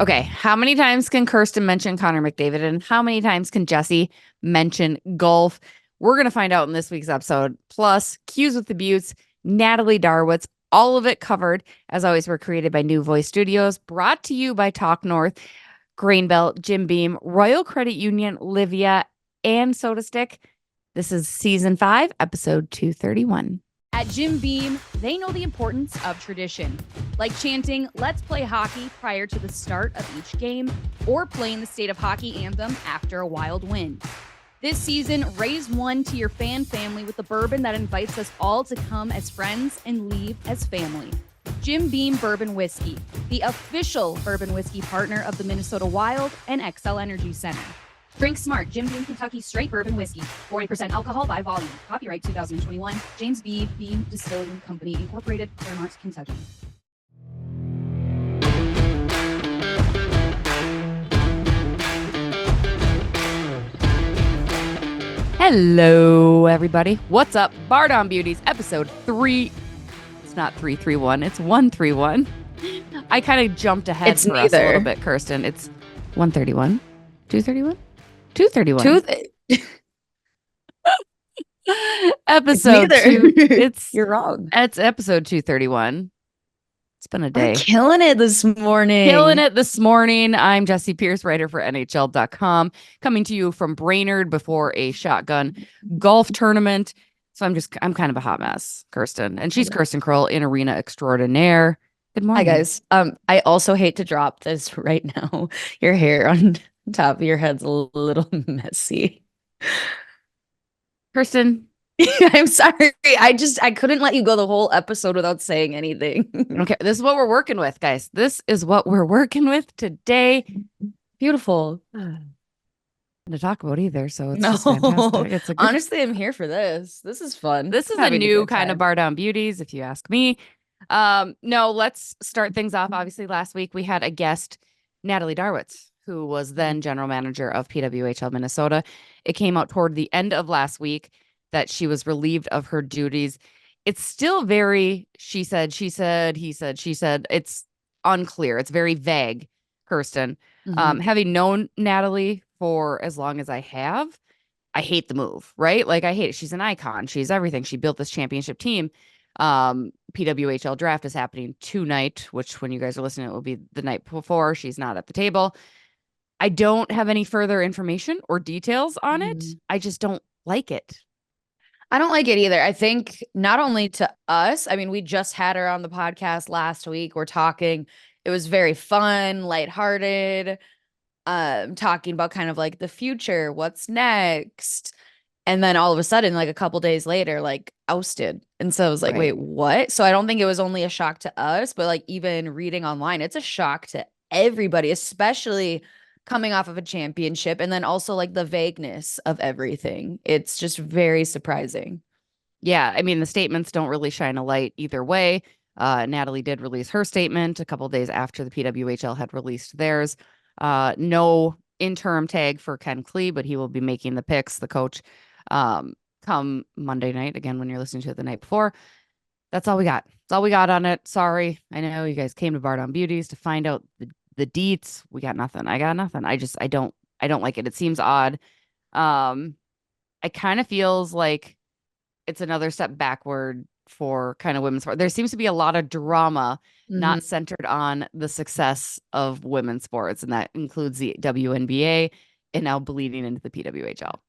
Okay, how many times can Kirsten mention Connor McDavid, and how many times can Jessi mention golf? We're going to find out in this week's episode. Plus, Cues with the Beauts, Natalie Darwitz, all of it covered. As always, we're created by New Voice Studios, brought to you by Talk North, Grainbelt, Jim Beam, Royal Credit Union, Livia, and Soda Stick. This is Season 5, Episode 231. At Jim Beam, they know the importance of tradition, like chanting, "Let's play hockey" prior to the start of each game, or playing the State of Hockey anthem after a wild win. This season, raise one to your fan family with a bourbon that invites us all to come as friends and leave as family. Jim Beam Bourbon Whiskey, the official bourbon whiskey partner of the Minnesota Wild and XL Energy Center. Drink smart. Jim Beam Kentucky Straight Bourbon Whiskey. 40% alcohol by volume. Copyright 2021. James B. Beam Distilling Company, Incorporated, Claremont, Kentucky. Hello, everybody. What's up? Bardown Beauties, Episode 3. It's not 331. It's 131. I kind of jumped ahead us a little bit, Kirsten. It's 131. 231? 231. Episode 2. You're wrong. It's episode 231. It's been a day. We're killing it this morning. I'm Jessi Pierce, writer for NHL.com, coming to you from Brainerd before a shotgun golf tournament. So I'm kind of a hot mess, Kirsten. And she's Kirsten Kroll in Arena Extraordinaire. Good morning. Hi, guys. I also hate to drop this right now. Your hair on top of your head's a little messy. Kirsten, I'm sorry. I couldn't let you go the whole episode without saying anything. Okay, this is what we're working with, guys. This is what we're working with today. Beautiful. To talk about either, so it's no. just fantastic. It's honestly, I'm here for this. This is fun. This is a new kind of Bardown Beauties, if you ask me. No, let's start things off. Obviously, last week we had a guest, Natalie Darwitz, who was then general manager of PWHL Minnesota. It came out toward the end of last week that she was relieved of her duties. It's still very she said, he said. It's unclear. It's very vague, Kirsten. Mm-hmm. Having known Natalie for as long as I have, I hate the move, right? Like, I hate it. She's an icon. She's everything. She built this championship team. PWHL draft is happening tonight, which when you guys are listening, it will be the night before. She's not at the table. I don't have any further information or details on it. I just don't like it. I don't like it either. I think not only to us, I mean, we just had her on the podcast last week. We're talking, it was very fun, lighthearted, talking about kind of like the future, what's next. And then all of a sudden, like a couple days later, like ousted. And so I was like, wait, what? So I don't think it was only a shock to us, but like even reading online, it's a shock to everybody, especially coming off of a championship, and then also like the vagueness of everything. It's just very surprising. Yeah, I mean, the statements don't really shine a light either way. Natalie did release her statement a couple of days after the PWHL had released theirs. No interim tag for Ken Klee, but he will be making the picks, the coach, come Monday night. Again, when you're listening to it the night before. That's all we got. That's all we got on it. Sorry. I know you guys came to Bardown Beauties to find out the deets. We got nothing. I got nothing. I don't like it. It seems odd. It kind of feels like it's another step backward for kind of women's sport. There seems to be a lot of drama not centered on the success of women's sports, and that includes the WNBA and now bleeding into the PWHL.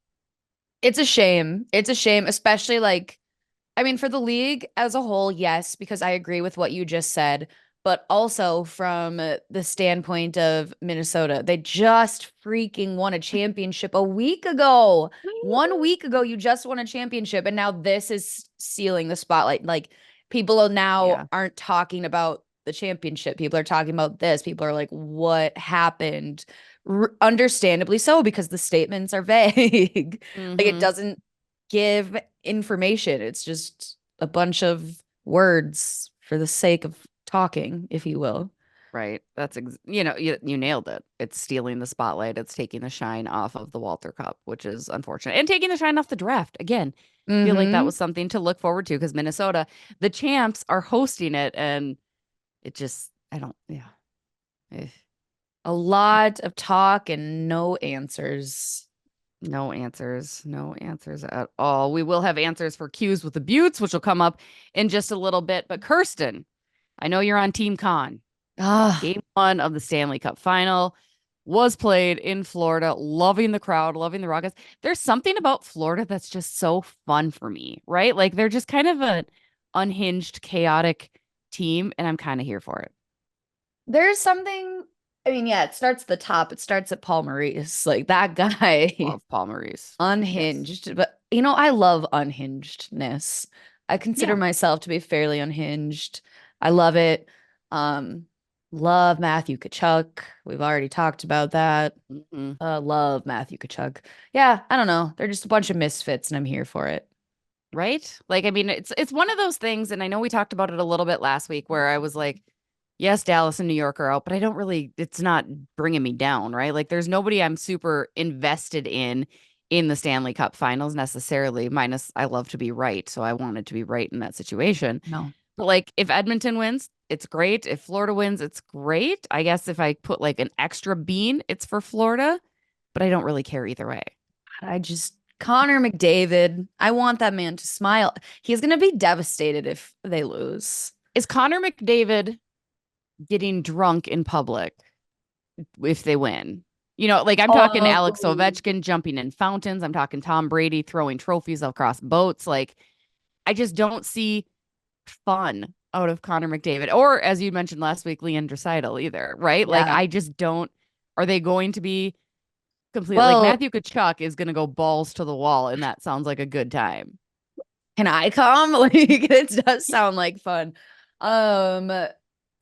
It's a shame. It's a shame, especially like, I mean, for the league as a whole, yes, because I agree with what you just said. But also from the standpoint of Minnesota, they just freaking won a championship a week ago. 1 week ago, you just won a championship. And now this is sealing the spotlight. Like, people aren't talking about the championship. People are talking about this. People are like, what happened? Understandably so, because the statements are vague. Like, it doesn't give information. It's just a bunch of words for the sake of talking, if you will. Right. That's, you nailed it. It's stealing the spotlight. It's taking the shine off of the Walter Cup, which is unfortunate. And taking the shine off the draft. Again, I feel like that was something to look forward to because Minnesota, the champs, are hosting it. And it just, A lot of talk and no answers. No answers. No answers at all. We will have answers for Q's with the Buttes, which will come up in just a little bit. But Kirsten, I know you're on Team Con. Ah, Game 1 of the Stanley Cup Final was played in Florida. Loving the crowd, loving the Rockets. There's something about Florida that's just so fun for me, right? Like they're just kind of an unhinged, chaotic team, and I'm kind of here for it. there's something. I mean, yeah, it starts at the top. It starts at Paul Maurice. Like that guy, Love Paul Maurice. unhinged. Yes. But I love unhingedness. I consider Yeah. myself to be fairly unhinged. I love it. Um, love Matthew Kachuk. We've already talked about that. Mhm. Love Matthew Kachuk. Yeah, I don't know. They're just a bunch of misfits, and I'm here for it. Right? Like, I mean, it's one of those things, and I know we talked about it a little bit last week where I was like, yes, Dallas and New York are out, but I don't really, it's not bringing me down, right? Like, there's nobody I'm super invested in the Stanley Cup Finals necessarily, minus I love to be right, so I wanted to be right in that situation. No. But like, if Edmonton wins, it's great. If Florida wins, it's great. I guess if I put like an extra bean, it's for Florida, but I don't really care either way. I just Connor McDavid. I want that man to smile. He's gonna be devastated if they lose. Is Connor McDavid getting drunk in public if they win? You know, like I'm talking Alex Oh, Ovechkin jumping in fountains. I'm talking Tom Brady throwing trophies across boats. Like I just don't see fun out of Connor McDavid or as you mentioned last week, Leon Draisaitl either, right? Like yeah. I just don't. Are they going to be complete? Like Well, Matthew Kachuk is going to go balls to the wall, and that sounds like a good time. can I come? Like it does sound like fun. Um,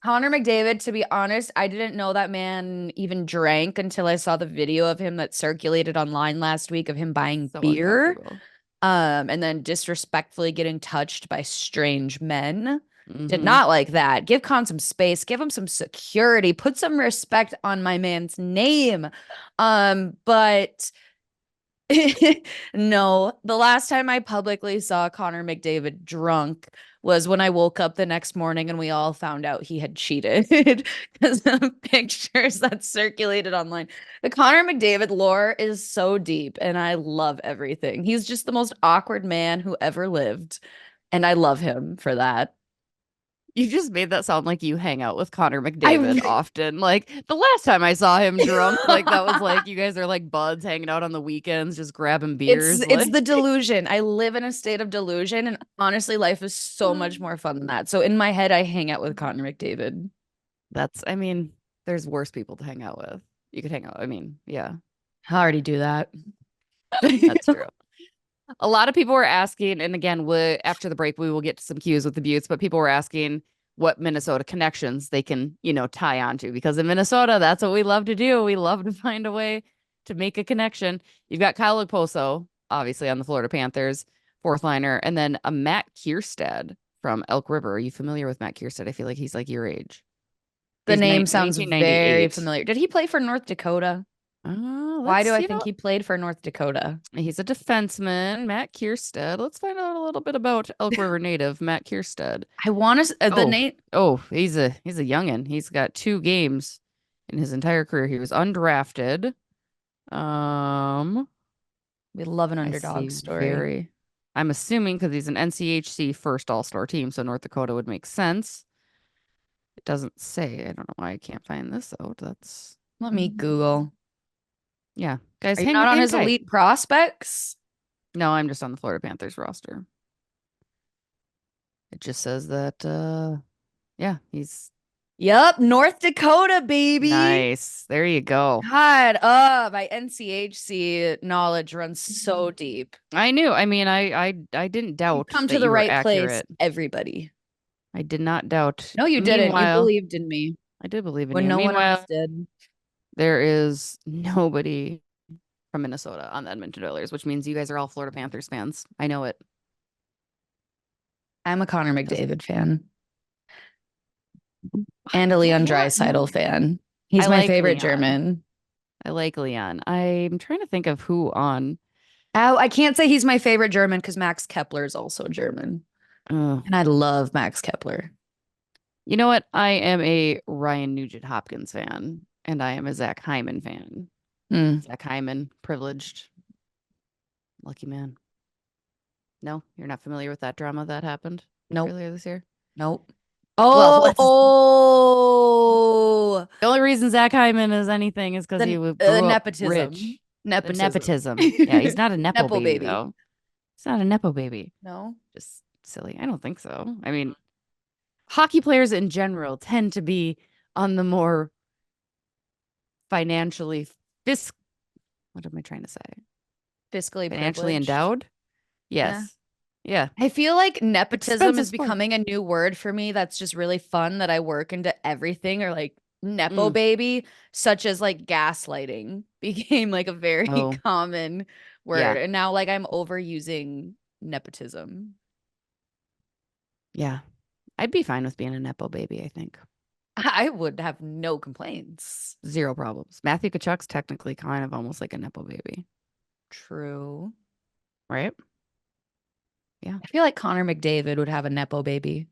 Connor McDavid, to be honest, I didn't know that man even drank until I saw the video of him that circulated online last week of him buying So beer. uncomfortable. And then disrespectfully getting touched by strange men. Did Hmm. not like that. Give Con some space, give him some security, put some respect on my man's name. But no, the last time I publicly saw Connor McDavid drunk was when I woke up the next morning and we all found out he had cheated because of pictures that circulated online. The Connor McDavid lore is so deep and I love everything. He's just the most awkward man who ever lived. And I love him for that. You just made that sound like you hang out with Connor McDavid I often. Like the last time I saw him drunk, like that was like you guys are like buds hanging out on the weekends, just grabbing beers. it's Like the delusion. I live in a state of delusion and honestly life is so much more fun than that. So in my head I hang out with Connor McDavid. that's, I mean, there's worse people to hang out with. You could hang out. I mean, yeah, I already do that. that's true. A lot of people were asking, and again, after the break, we will get to some cues with the Buttes, but people were asking what Minnesota connections they can, tie onto because in Minnesota, that's what we love to do. We love to find a way to make a connection. You've got Kyle Okposo, obviously on the Florida Panthers, fourth liner, and then a Matt Kierstead from Elk River. Are you familiar with Matt Kierstead? I feel like he's like your age. The He's name sounds very 1998. familiar. Did he play for North Dakota? Why do Let's, I think he played for North Dakota? he's a defenseman, Matt Kierstead. Let's find out a little bit about Elk River native Matt Kierstead. I want to the Oh, name. he's a youngin. He's got 2 games in his entire career. He was undrafted. Um, We love an I see underdog story. I'm assuming because he's an NCHC first All-Star team, so North Dakota would make sense. It doesn't say. I don't know why I can't find this out. That's Let me Google. yeah, guys, Are you not on hang his tight. elite prospects? No, I'm just on the Florida Panthers roster. It just says that yeah, he's Yep, North Dakota, baby. nice. There you go. God, my NCHC knowledge runs so deep. I knew. I mean, I didn't doubt Come that to the you were right place, accurate. everybody. I did not doubt. No, you didn't. You Meanwhile, believed in me I did believe in when you. no one else Meanwhile, did. there is nobody from Minnesota on the Edmonton Oilers, which means you guys are all Florida Panthers fans. I know it. I'm a Connor Doesn't McDavid fan and a yeah, Leon no. Draisaitl fan. He's I my like favorite Leon. German. I like Leon. I'm trying to think of who on. Oh, I can't say he's my favorite German because Max Kepler is also German. Uh, And I love Max Kepler. you know what? I am a Ryan Nugent Hopkins fan, and I am a Zach Hyman fan. Zach Hyman, privileged, lucky man. No, you're not familiar with that drama that happened earlier this year? Nope. Well, Oh, the only reason Zach Hyman is anything is because he grew up nepotism. rich. Nepotism. Yeah, he's not a nepo baby, though. He's not a nepo baby. No, just silly. I don't think so. I mean, hockey players in general tend to be on the more financially what am I trying to say? Fiscally financially privileged. Endowed. Yes. Yeah. I feel like nepotism is Expensive sport. becoming a new word for me that's just really fun that I work into everything, or like nepo baby, such as like gaslighting became like a very common word. Yeah. And now like I'm overusing nepotism. Yeah. I'd be fine with being a nepo baby, I think. I would have no complaints. Zero problems. Matthew Tkachuk's technically kind of almost like a nepo baby. True. Right? Yeah. I feel like Connor McDavid would have a nepo baby.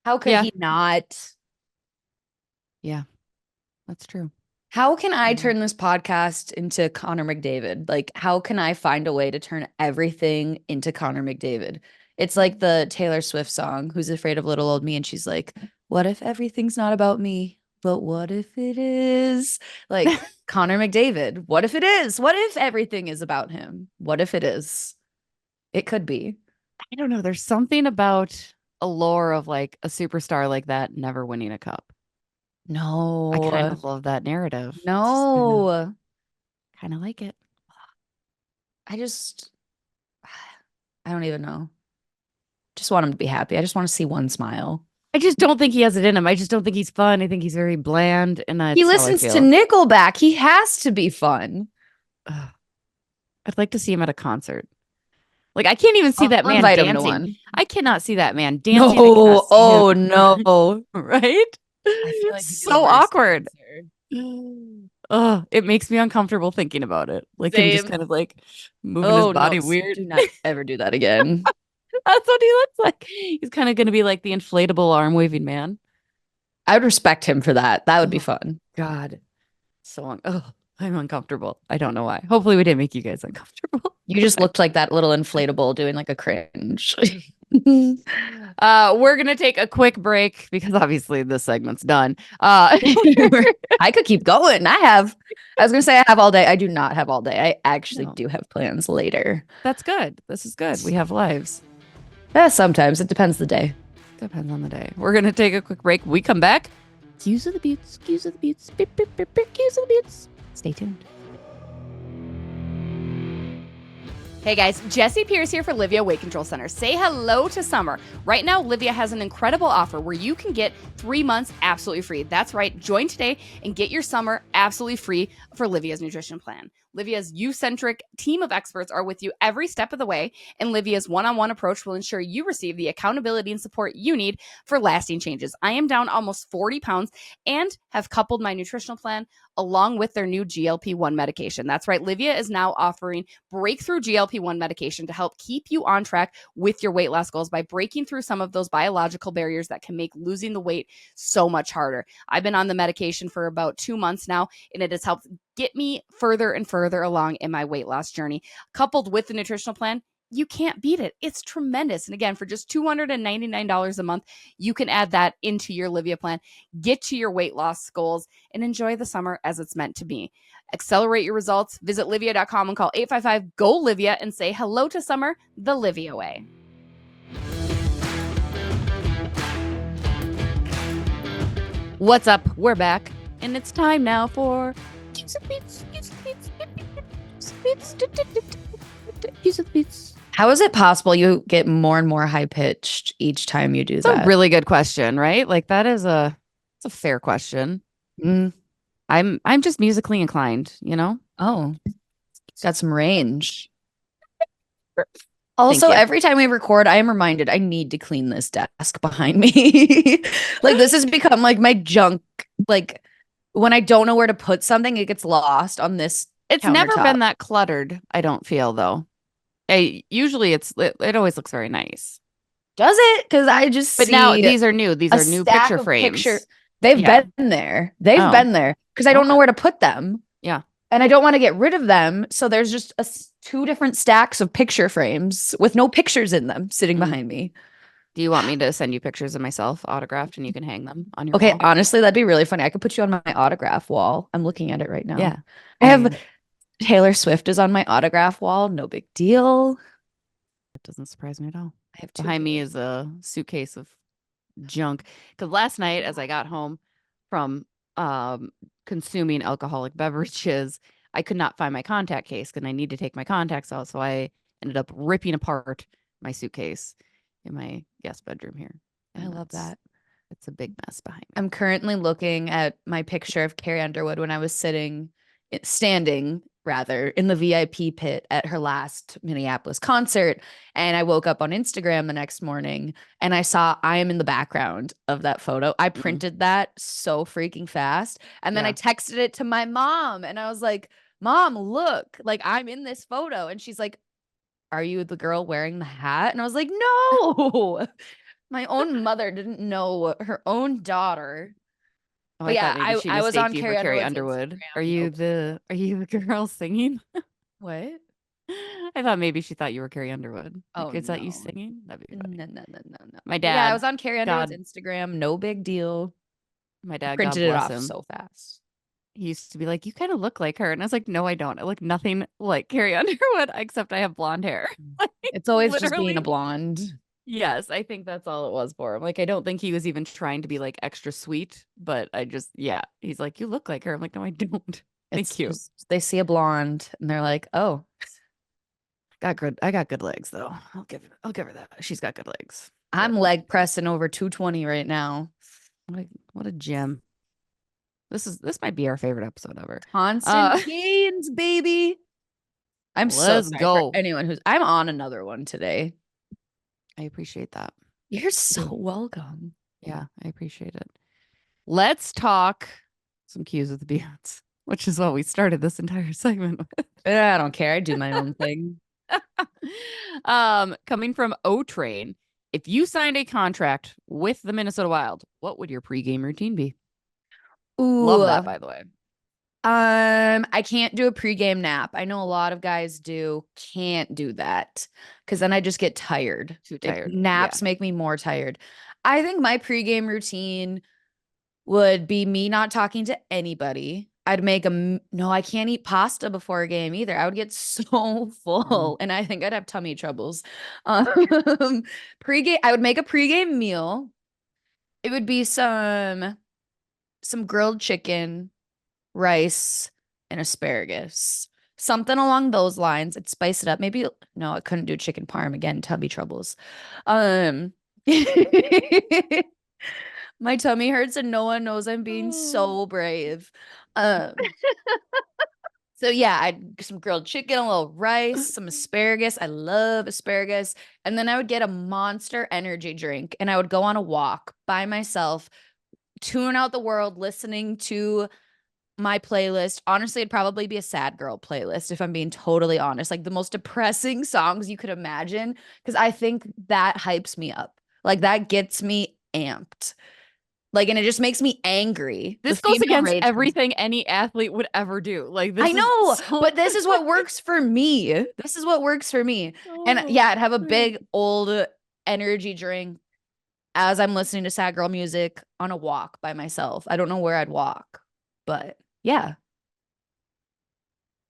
How could he not? Yeah, that's true. How can I turn this podcast into Connor McDavid? Like, how can I find a way to turn everything into Connor McDavid? It's like the Taylor Swift song, Who's Afraid of Little Old Me? And she's like, what if everything's not about me? But what if it is? Like, Connor McDavid, what if it is? What if everything is about him? What if it is? It could be. I don't know. There's something about a lore of like a superstar like that never winning a cup. No. I kind of love that narrative. No. Kind of like it. I don't even know. Just want him to be happy. I just want to see one smile. I just don't think he has it in him. I just don't think he's fun. I think he's very bland. And he listens to Nickelback. He has to be fun. I'd like to see him at a concert. Like, I can't even see that man dancing. I cannot see that man dancing. No. Oh, no. Right? I feel like so awkward. Oh, it makes me uncomfortable thinking about it. Like him just kind of like moving his body weird. Do not ever do that again. That's what he looks like. He's kind of going to be like the inflatable arm waving man. I would respect him for that. That would be fun. God. I'm uncomfortable. I don't know why. Hopefully we didn't make you guys uncomfortable. You just looked like that little inflatable doing like a cringe. We're going to take a quick break because obviously this segment's done. I could keep going. I was going to say I have all day. I do not have all day. I actually do have plans later. That's good. This is good. We have lives. Yeah, sometimes. It depends the day. Depends on the day. We're going to take a quick break. We come back. Cues of the Beauts. Cues of the Beauts. Beep, beep, beep, beep, cues of the Beauts. Stay tuned. Hey guys, Jessi Pierce here for Livia Weight Control Center. Say hello to summer. Right now, Livia has an incredible offer where you can get 3 months absolutely free. That's right. Join today and get your summer absolutely free for Livia's nutrition plan. Livia's you-centric team of experts are with you every step of the way, and Livia's one-on-one approach will ensure you receive the accountability and support you need for lasting changes. I am down almost 40 pounds and have coupled my nutritional plan along with their new GLP-1 medication. That's right. Livia is now offering breakthrough GLP-1 medication to help keep you on track with your weight loss goals by breaking through some of those biological barriers that can make losing the weight so much harder. I've been on the medication for about 2 months now, and it has helped get me further and further along in my weight loss journey. Coupled with the nutritional plan, you can't beat it. It's tremendous. And again, for just $299 a month, you can add that into your Livia plan, get to your weight loss goals, and enjoy the summer as it's meant to be. Accelerate your results. Visit Livia.com and call 855-GO-LIVIA and say hello to summer the Livia way. What's up? We're back. And it's time now for How is it possible you get more and more high pitched each time you do that? It's a really good question, right? Like that is it's a fair question. I'm just musically inclined, you know? Oh, got some range. Also, every time we record, I am reminded I need to clean this desk behind me. Like this has become like my junk. Like when I don't know where to put something, it gets lost on this. It's never been that cluttered, I don't feel though. Usually it always looks very nice. Does it? Because I just But now these are new. These are new picture frames. They've been there. They've been there. because I don't know where to put them. Yeah. And I don't want to get rid of them. So there's just two different stacks of picture frames with no pictures in them sitting behind me. Do you want me to send you pictures of myself autographed and you can hang them on your Okay, wall? honestly, that'd be really funny. I could put you on my autograph wall. I'm looking at it right now. Yeah. I have Taylor Swift is on my autograph wall. No big deal. It doesn't surprise me at all. I have two Behind me Taylor is a suitcase of junk. Because last night, as I got home from consuming alcoholic beverages, I could not find my contact case and I need to take my contacts out. So I ended up ripping apart my suitcase in my guest bedroom here. I love that. It's a big mess behind me. I'm currently looking at my picture of Carrie Underwood when I was standing rather in the VIP pit at her last Minneapolis concert. And I woke up on Instagram the next morning and I saw I am in the background of that photo. I printed that so freaking fast. And then I texted it to my mom and I was like, Mom, look, like I'm in this photo. And she's like, are you the girl wearing the hat? And I was like, no, my own mother didn't know her own daughter. Oh, But yeah, I was on Carrie Underwood. Are you the girl singing? What? I thought maybe she thought you were Carrie Underwood. Oh, is that you no. singing? That'd be funny. No. My But dad. yeah, I was on Carrie Underwood's Instagram. No big deal. My dad Printed God it bless off him. so fast. He used to be like, you kind of look like her. And I was like, no, I don't. I look nothing like Carrie Underwood, except I have blonde hair. Like, It's always just being literally. a blonde. Yes, I think that's all it was for him. Like, I don't think he was even trying to be like extra sweet, but he's like, you look like her. I'm like, no, I don't. Thank you. They see a blonde and they're like, oh, I got good legs though. I'll give her that. She's got good legs. I'm leg pressing over 220 right now. What a gem. This might be our favorite episode ever. Constant gains, baby. I'm so sorry go. for anyone I'm on another one today. I appreciate that. You're so welcome. Yeah, I appreciate it. Let's talk some cues with the Beauties, which is what we started this entire segment with. I don't care. I do my own thing. Coming from O Train, if you signed a contract with the Minnesota Wild, what would your pregame routine be? Ooh. Love that, by the way. I can't do a pregame nap. I know a lot of guys do. Can't do that because then I just get tired. Too tired. Naps make me more tired. I think my pregame routine would be me not talking to anybody. I'd make no, I can't eat pasta before a game either. I would get so full and I think I'd have tummy troubles. Pregame, I would make a pregame meal. It would be some grilled chicken, rice, and asparagus. Something along those lines. I'd spice it up. Maybe no, I couldn't do chicken parm again. Tummy troubles. My tummy hurts and no one knows I'm being so brave. So yeah, I'd some grilled chicken, a little rice, some asparagus. I love asparagus. And then I would get a Monster energy drink and I would go on a walk by myself, tune out the world, listening to my playlist. Honestly, it'd probably be a sad girl playlist if I'm being totally honest. Like the most depressing songs you could imagine, because I think that hypes me up. Like that gets me amped. Like, and it just makes me angry. This goes against everything any athlete would ever do. Like, this I know, but this is what works works for me. This is what works for me. And yeah, I'd have a big old energy drink as I'm listening to sad girl music on a walk by myself. I don't know where I'd walk, but yeah.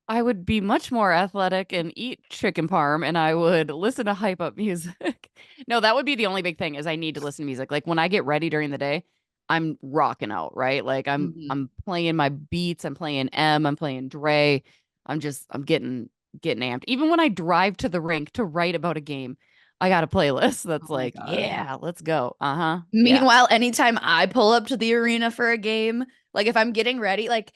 I would be much more athletic and eat chicken parm and I would listen to hype up music. No, that would be the only big thing is I need to listen to music. Like when I get ready during the day, I'm rocking out, right? Like I'm playing my beats, I'm playing I'm playing Dre. I'm getting amped. Even when I drive to the rink to write about a game, I got a playlist that's yeah, let's go. Meanwhile, anytime I pull up to the arena for a game, like if I'm getting ready, like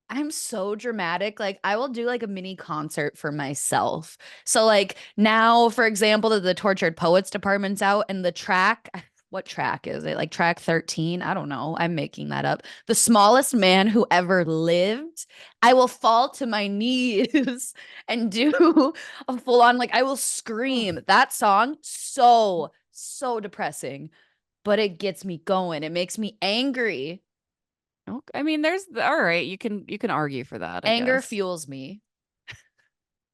I'm so dramatic. Like I will do like a mini concert for myself. So like now, for example, the Tortured Poets department's out and the track, what track is it? Like track 13? I don't know. I'm making that up. The smallest man who ever lived. I will fall to my knees and do a full on, like I will scream. That song, so depressing, but it gets me going. It makes me angry. I mean, there's all right. You can argue for that, I Anger guess. fuels me.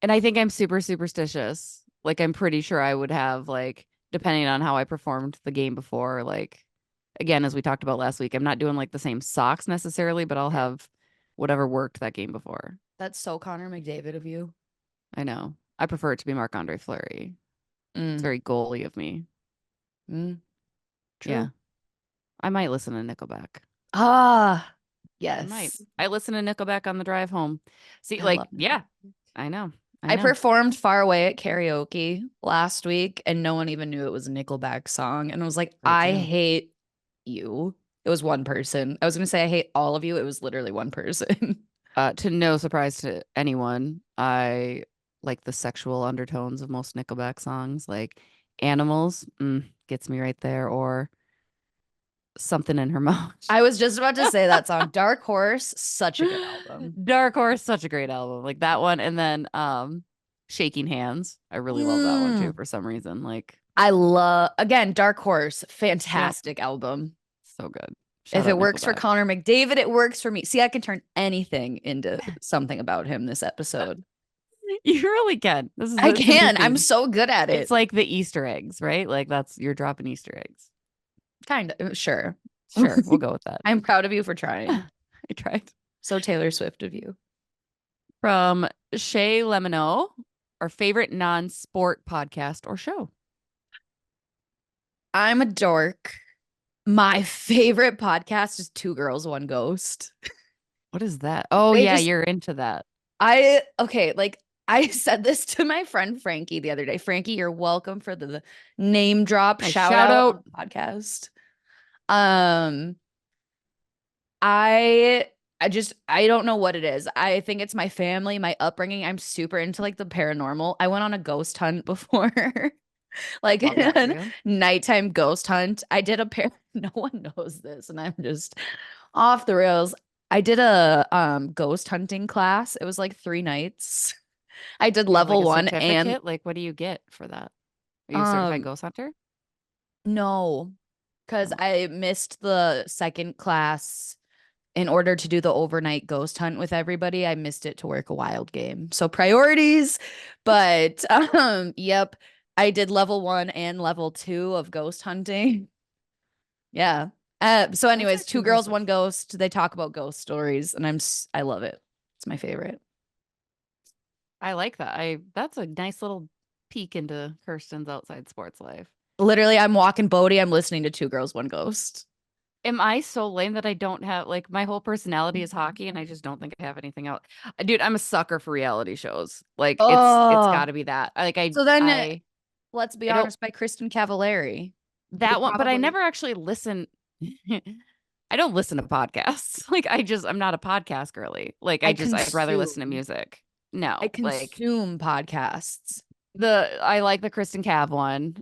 And I think I'm super superstitious. Like I'm pretty sure I would have like depending on how I performed the game before, like again, as we talked about last week, I'm not doing like the same socks necessarily, but I'll have whatever worked that game before. That's so Connor McDavid of you. I know. I prefer it to be Marc-Andre Fleury. It's very goalie of me. True. Yeah. I might listen to Nickelback. Ah, I might. yes. I listen to Nickelback on the drive home. See, I like, love yeah, Nickelback. I know. I performed Far Away at karaoke last week and no one even knew it was a Nickelback song. And I was like, Great I too. hate you. It was one person. I was going to say, I hate all of you. It was literally one person. To no surprise to anyone, I like the sexual undertones of most Nickelback songs, like Animals, gets me right there, or Something in Her Mouth. I was just about to say that song. Dark Horse, such a good album. Dark Horse, such a great album. Like that one. And then Shaking Hands. I really love that one too for some reason. Like I love, again, Dark Horse, yeah, fantastic album. so good. If Shout it out works for Nickelback. Connor McDavid, it works for me. See, I can turn anything into something about him this episode. You really can. This is I it's a new can. I'm theme. so good at it. It's like the Easter eggs, right? Like that's you're dropping Easter eggs. Kind of. Sure. Sure, we'll go with that. I'm proud of you for trying. I tried. So Taylor Swift of you. From Shay Lemino, our favorite non-sport podcast or show. I'm a dork. My favorite podcast is Two Girls, One Ghost. What is that? Oh They yeah, just- you're into that. Like I said this to my friend Frankie the other day. Frankie, you're welcome for the name drop Nice shout shout out out. on the podcast. I don't know what it is. I think it's my family, my upbringing. I'm super into like the paranormal. I went on a ghost hunt before. Like Love that for a you. nighttime ghost hunt. I did no one knows this and I'm just off the rails. I did a ghost hunting class. It was like 3 nights. I did You have, level like a 1 and certificate? Like what do you get for that? Are you a certified ghost hunter? no, because Oh. I missed the second class in order to do the overnight ghost hunt with everybody. I missed it to work a wild game. So priorities, but yep. I did level 1 and level 2 of ghost hunting. Yeah. So anyways, actually Two Girls, impressive. One Ghost. They talk about ghost stories and I love it. It's my favorite. I like that. That's a nice little peek into Kirsten's outside sports life. Literally, I'm walking Bodie. I'm listening to Two Girls, One Ghost. Am I so lame that I don't have like my whole personality is hockey and I just don't think I have anything else? Dude, I'm a sucker for reality shows. Like it's got to be that. So then I let's be I don't honest, by Kristen Cavallari. that one, but I never actually listen. I don't listen to podcasts. Like I'm not a podcast girly. Like I'd rather listen to music. No, I like consume podcasts. I like the Kristen Cav one.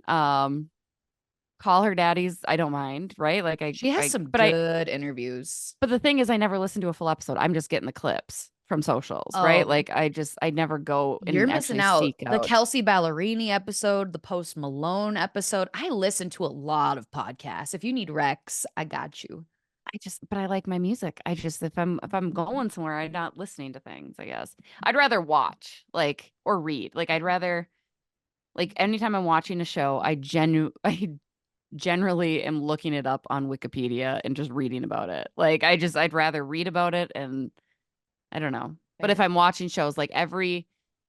Call Her Daddies, I don't mind, right? Like She has some good interviews. but the thing is I never listen to a full episode. I'm just getting the clips from socials, right? Oh. Like I never go and You're actually missing out. seek The out. Kelsey Ballerini episode, the Post Malone episode. I listen to a lot of podcasts. If you need Rex, I got you. But I like my music. If I'm going somewhere, I'm not listening to things, I guess. I'd rather watch, like, or read. Like I'd rather like anytime I'm watching a show, I generally am looking it up on Wikipedia and just reading about it. Like I'd rather read about it and I don't know. But if I'm watching shows like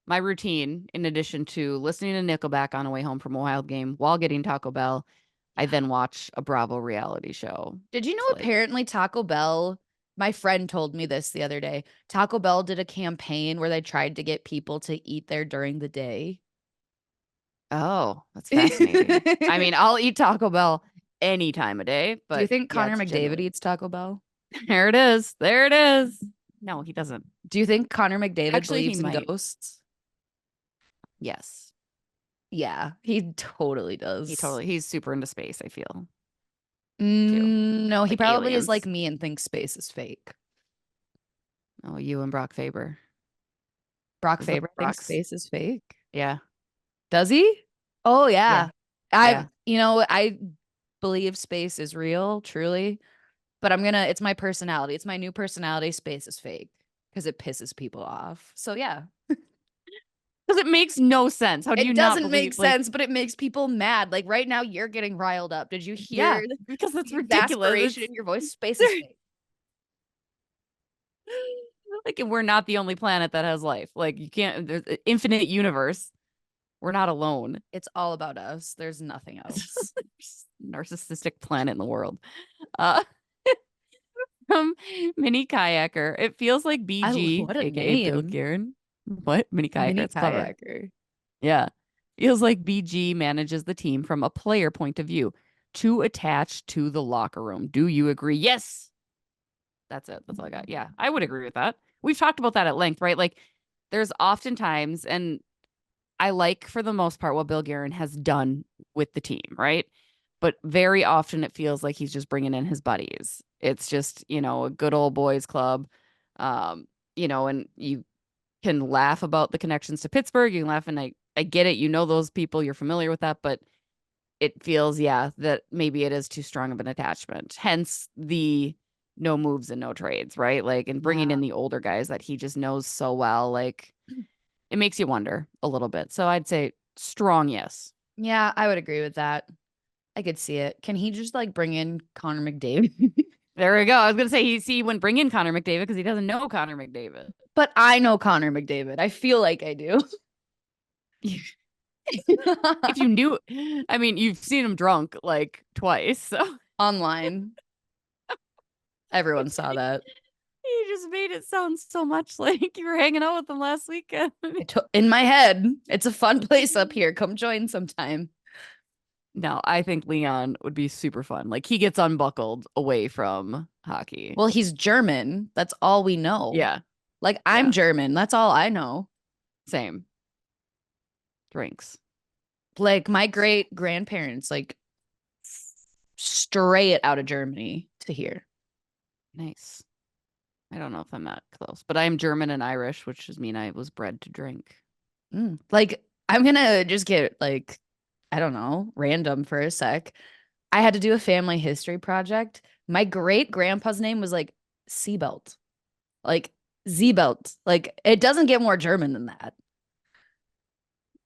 my routine, in addition to listening to Nickelback on the way home from a wild game while getting Taco Bell, I then watch a Bravo reality show. Did you know apparently Taco Bell, my friend told me this the other day, Taco Bell did a campaign where they tried to get people to eat there during the day. Oh, that's fascinating. I mean, I'll eat Taco Bell any time of day, but do you think yeah, Connor it's McDavid eats Taco Bell? There it is. There it is. No, he doesn't. Do you think Connor McDavid Actually, he believes in might. ghosts? Yes. Yeah, he totally does. He's super into space, I feel. No, he Like probably is aliens. like me and thinks space is fake. Oh, you and Brock Faber. Brock Is that Faber thinks Brock's? space is fake. Yeah. Does he? Oh yeah. Yeah. I believe space is real, truly. but it's my personality. It's my new personality. Space is fake because it pisses people off. So yeah. Because it makes no sense. How do you It not doesn't believe, make sense, but it makes people mad. Like right now, you're getting riled up. Did you hear because that's the ridiculous. exasperation in your voice? Space is fake. Like we're not the only planet that has life. Like you can't. There's an infinite universe. We're not alone. It's all about us. There's nothing else. Narcissistic planet in the world. From Mini Kayaker, it feels like BG, what a aka Bill name. Guerin. What? Mini Kayaker. Mini It's clever. kayaker. Yeah. Feels like BG manages the team from a player point of view, too attached to the locker room. Do you agree? Yes. That's it. That's all I got. Yeah, I would agree with that. We've talked about that at length, right? Like there's oftentimes, and I like for the most part what Bill Guerin has done with the team, right? But very often it feels like he's just bringing in his buddies. It's just, a good old boys club, and you can laugh about the connections to Pittsburgh. You can laugh, and I get it. You know those people. You're familiar with that, but it feels, that maybe it is too strong of an attachment. Hence the no moves and no trades, right? Like, and bringing in the older guys that he just knows so well, like it makes you wonder a little bit. So I'd say strong yes. Yeah, I would agree with that. I could see it. Can he just like bring in Connor McDavid? There we go. I was going to say he wouldn't bring in Connor McDavid because he doesn't know Connor McDavid. But I know Connor McDavid. I feel like I do. If you knew, I mean, you've seen him drunk like twice. So online. Everyone saw that. You just made it sound so much like you were hanging out with them last weekend. In my head, it's a fun place up here. Come join sometime. No, I think Leon would be super fun. Like he gets unbuckled away from hockey. Well, he's German. That's all we know. Yeah. Like I'm German. That's all I know. Same. Drinks. Like my great grandparents, like straight out of Germany to here. Nice. I don't know if I'm that close, but I am German and Irish, which just mean I was bred to drink. Like I'm gonna just get like, I don't know, random for a sec. I had to do a family history project. My great grandpa's name was like Seabelt, like Z-Belt. Like it doesn't get more German than that.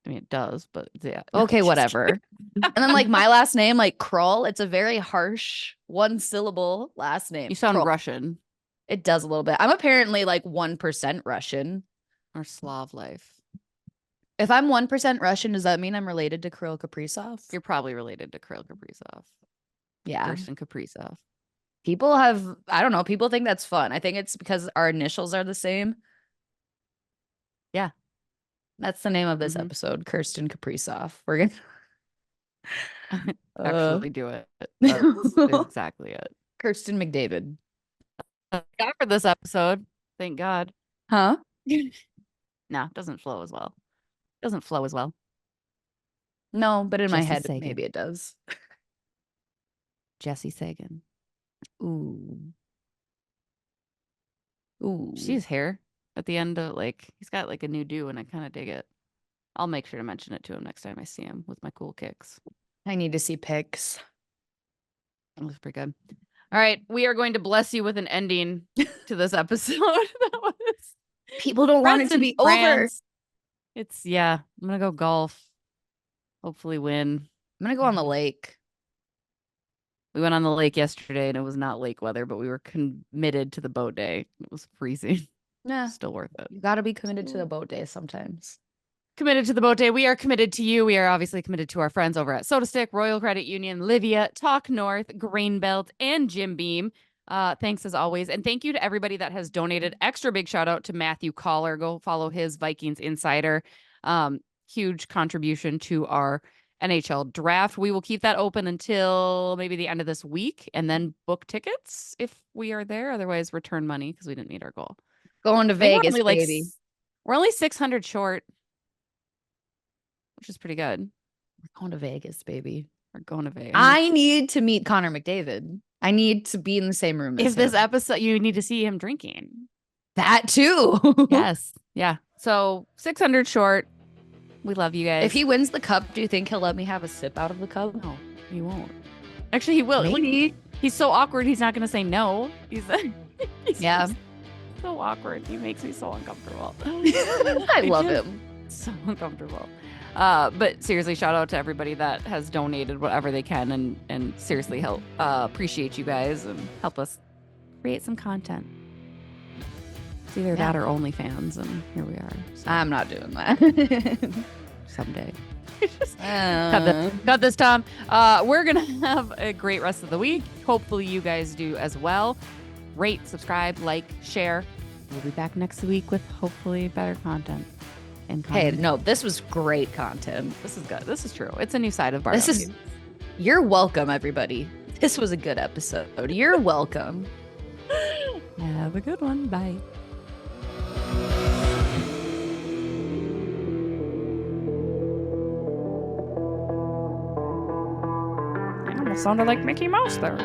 I mean, it does, but yeah. Okay, whatever. And then like my last name, like Kroll, it's a very harsh one syllable last name. You sound Kroll. Russian. It does a little bit. I'm apparently like 1% Russian. Or Slav life. If I'm 1% Russian, does that mean I'm related to Kirill Kaprizov? You're probably related to Kirill Kaprizov. Yeah. Kirsten Kaprizov. People have, I don't know, people think that's fun. I think it's because our initials are the same. Yeah. That's the name of this episode, Kirsten Kaprizov. We're going to actually do it. That's exactly it. Kirsten McDavid. God for this episode. Thank God. Huh? No, it doesn't flow as well. Doesn't flow as well. No, but in my Jessi head, Sagan. maybe it does. Jessi Sagan. Ooh. She's hair at the end of he's got like a new do and I kind of dig it. I'll make sure to mention it to him next time I see him with my cool kicks. I need to see pics. It looks pretty good. All right, we are going to bless you with an ending to this episode. People don't want it to be over. It's I'm gonna go golf. Hopefully win. I'm gonna go on the lake. We went on the lake yesterday and it was not lake weather, but we were committed to the boat day. It was freezing. Yeah. Still worth it. You gotta be committed to the boat day sometimes. Committed to the boat day. We are committed to you. We are obviously committed to our friends over at Soda Stick, Royal Credit Union, Livia, Talk North, Grain Belt, and Jim Beam. Thanks as always. And thank you to everybody that has donated. Extra big shout out to Matthew Collar. Go follow his Vikings Insider. Huge contribution to our NHL draft. We will keep that open until maybe the end of this week and then book tickets if we are there. Otherwise, return money because we didn't meet our goal. Going to Vegas, baby. We're only 600 short, which is pretty good. We're going to Vegas, baby. We're going to Vegas. I need to meet Connor McDavid. I need to be in the same room as him. This episode, you need to see him drinking. That too. Yes. Yeah. So 600 short. We love you guys. If he wins the cup, do you think he'll let me have a sip out of the cup? No, he won't. Actually, he will. Maybe. He's so awkward. He's not going to say no. He's Yeah. just so awkward. He makes me so uncomfortable. I love him. So uncomfortable. But seriously, shout out to everybody that has donated whatever they can and seriously help. Appreciate you guys and help us create some content. It's either that or OnlyFans, and here we are. So I'm not doing that. someday. Cut this, Tom. We're gonna have a great rest of the week. Hopefully you guys do as well. Rate, subscribe, like, share. We'll be back next week with hopefully better content. Hey, no, this was great content. This is good. This is true. It's a new side of Bardown. You're welcome, everybody. This was a good episode. You're welcome. Have a good one. Bye. I almost sounded like Mickey Mouse there.